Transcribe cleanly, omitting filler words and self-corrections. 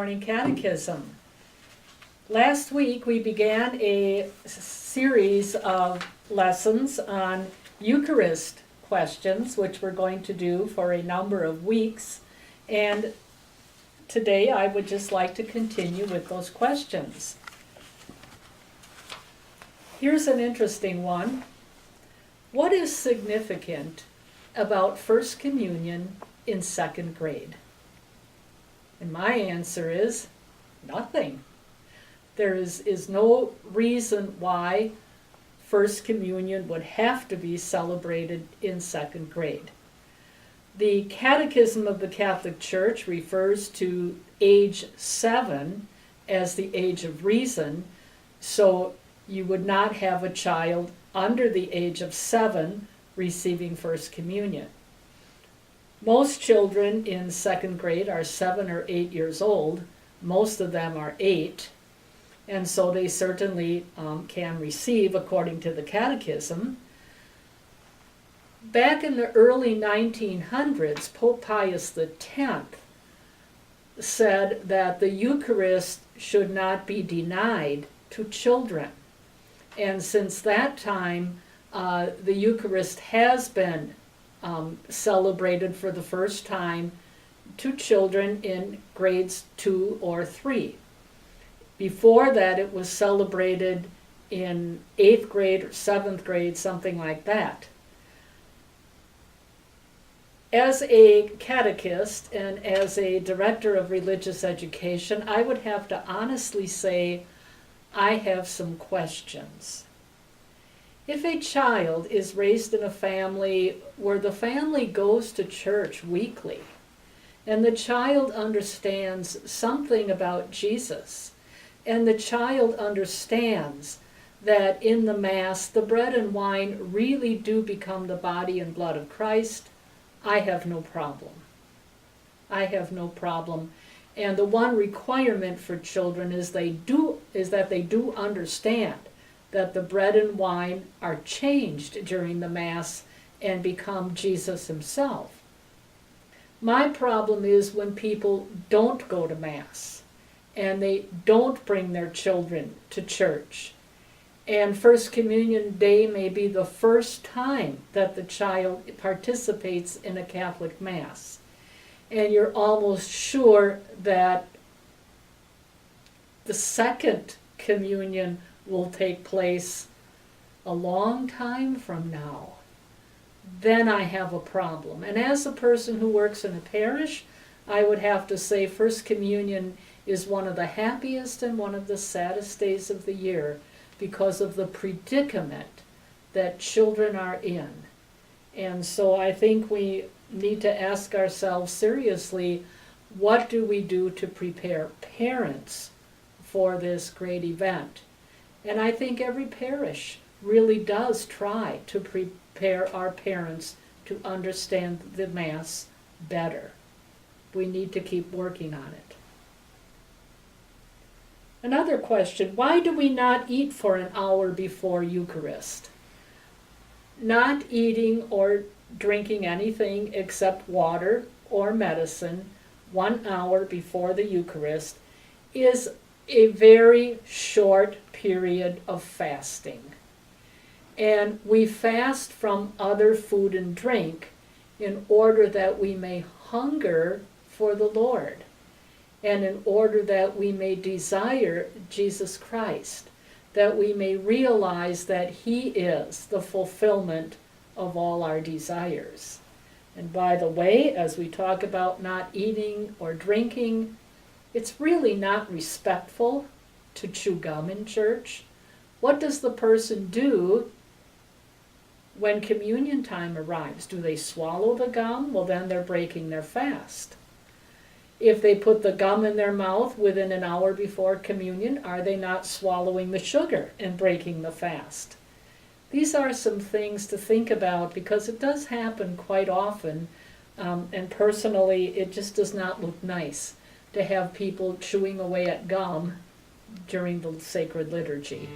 Morning Catechism. Last week we began a series of lessons on Eucharist questions, which we're going to do for a number of weeks. And today I would just like to continue with those questions. Here's an interesting one. What is significant about First Communion in second grade? And my answer is nothing. There is no reason why First Communion would have to be celebrated in second grade. The Catechism of the Catholic Church refers to age 7 as the age of reason, so you would not have a child under the age of 7 receiving First Communion. Most children in second grade are 7 or 8 years old. Most of them are 8, and so they certainly can receive according to the Catechism. Back in the early 1900s, Pope Pius X said that the Eucharist should not be denied to children. And since that time, the Eucharist has been celebrated for the first time to children in grades 2 or 3. Before that, it was celebrated in 8th grade or 7th grade, something like that. As a catechist and as a director of religious education, I would have to honestly say I have some questions. If a child is raised in a family where the family goes to church weekly, and the child understands something about Jesus, and the child understands that in the Mass the bread and wine really do become the body and blood of Christ, I have no problem. I have no problem. And the one requirement for children is that they do understand that the bread and wine are changed during the Mass and become Jesus himself. My problem is when people don't go to Mass and they don't bring their children to church. And First Communion Day may be the first time that the child participates in a Catholic Mass. And you're almost sure that the second communion will take place a long time from now. Then I have a problem. And as a person who works in a parish, I would have to say First Communion is one of the happiest and one of the saddest days of the year because of the predicament that children are in. And so I think we need to ask ourselves seriously, what do we do to prepare parents for this great event? And I think every parish really does try to prepare our parents to understand the Mass better. We need to keep working on it. Another question, why do we not eat for an hour before Eucharist? Not eating or drinking anything except water or medicine 1 hour before the Eucharist is a very short period of fasting. And we fast from other food and drink in order that we may hunger for the Lord and in order that we may desire Jesus Christ, that we may realize that he is the fulfillment of all our desires. And by the way, as we talk about not eating or drinking, it's really not respectful to chew gum in church. What does the person do when communion time arrives? Do they swallow the gum? Well, then they're breaking their fast. If they put the gum in their mouth within an hour before communion, are they not swallowing the sugar and breaking the fast? These are some things to think about because it does happen quite often, and personally it just does not look nice to have people chewing away at gum during the sacred liturgy.